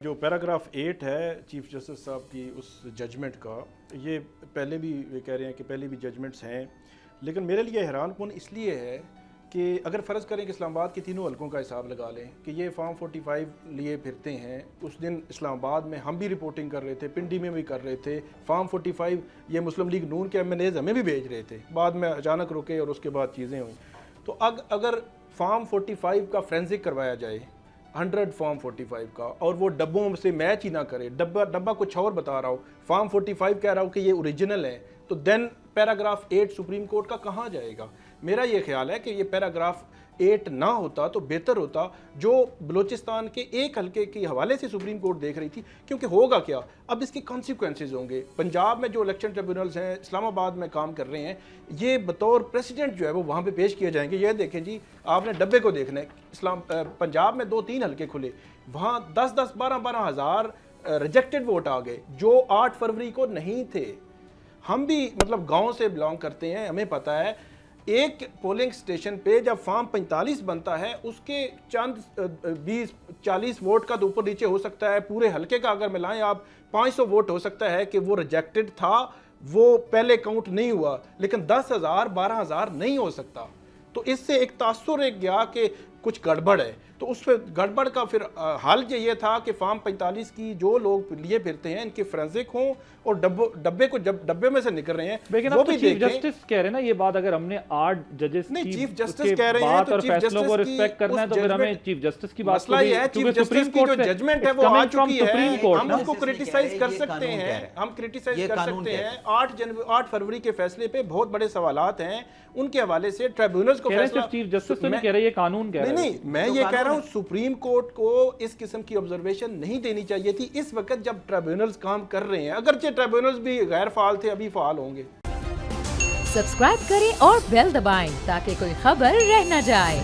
جو پیراگراف 8 ہے chief justice صاحب کی اس ججمنٹ کا، یہ پہلے بھی کہہ رہے ہیں کہ پہلے بھی ججمنٹس ہیں، لیکن میرے لیے حیران کن اس لیے ہے کہ اگر فرض کریں کہ اسلام آباد کے تینوں حلقوں کا حساب لگا لیں کہ یہ فارم 45 لیے پھرتے ہیں، اس دن اسلام آباد میں ہم بھی رپورٹنگ کر رہے تھے، پنڈی میں بھی کر رہے تھے، فارم 45 یہ مسلم لیگ نون کے ایم این ایز ہمیں بھی بھیج رہے تھے، بعد میں اچانک رکے اور اس کے بعد چیزیں ہوئیں۔ تو اگر فارم 45 کا فرینزک کروایا جائے 100 فارم 45 کا، اور وہ ڈبوں سے میچ ہی نہ کرے، ڈبہ کچھ اور بتا رہا ہو، فارم 45 کہہ رہا ہو کہ یہ اوریجنل ہے، تو دین پیراگراف 8 سپریم کورٹ کا کہاں جائے گا؟ میرا یہ خیال ہے کہ یہ پیراگراف 8 نہ ہوتا تو بہتر ہوتا، جو بلوچستان کے ایک حلقے کے حوالے سے سپریم کورٹ دیکھ رہی تھی، کیونکہ ہوگا کیا اب اس کی کانسیکوینسز ہوں گے۔ پنجاب میں جو الیکشن ٹریبیونلز ہیں، اسلام آباد میں کام کر رہے ہیں، یہ بطور پریسیڈنٹ جو ہے وہ وہاں پہ پیش کیے جائیں گے۔ یہ دیکھیں جی، آپ نے ڈبے کو دیکھنا ہے، پنجاب میں 2-3 حلقے کھلے، وہاں 10-10 12-12 ہزار ریجیکٹڈ ووٹ آ گئے جو 8 فروری کو نہیں تھے۔ ہم بھی مطلب گاؤں سے بلانگ کرتے ہیں، ہمیں پتہ ہے ایک پولنگ سٹیشن پہ جب فارم 45 بنتا ہے، اس کے چند 20-40 ووٹ کا تو اوپر نیچے ہو سکتا ہے، پورے حلقے کا اگر ملائیں آپ 500 ووٹ ہو سکتا ہے کہ وہ ریجیکٹڈ تھا، وہ پہلے کاؤنٹ نہیں ہوا، لیکن 10,000 12,000 نہیں ہو سکتا۔ تو اس سے ایک تاثر ایک گیا کہ کچھ گڑبڑ ہے، تو اس پہ گڑبڑ کا پھر حل یہ تھا کہ فارم 45 کی جو لوگ لیے پھرتے ہیں ان کے فرینزک ہوں، اور ڈبے کو جب ڈبے میں سے نکل رہے ہیں وہ بھی چیف جسٹس کہہ رہے ہیں نا یہ بات، اگر ہم نے 8 ججز کی بات اور فیصلوں کو رسپیکٹ کرنا ہے تو پھر ہمیں چیف جسٹس کی بات مسئلہ یہ ہے چیف جسٹس کی جو ججمنٹ ہے وہ آ چکی ہے، ہم اس کو کرٹیسائز کر سکتے ہیں، ہم کرٹیسائز کر سکتے ہیں۔ 8 فروری کے فیصلے پہ بہت بڑے سوالات ہیں، ان کے حوالے سے ٹریبیونلز کو فیصلہ، چیف جسٹس تو نہیں کہہ رہے یہ قانون کہہ رہے ہیں۔ نہیں، میں یہ کہہ رہا ہوں سپریم کورٹ کو اس قسم کی آبزرویشن نہیں دینی چاہیے تھی اس وقت جب ٹریبیونلز کام کر رہے ہیں، اگرچہ ٹریبیونلز بھی غیر فعال تھے، ابھی فعال ہوں گے۔ سبسکرائب کریں اور بیل دبائیں تاکہ کوئی خبر رہ نہ جائے۔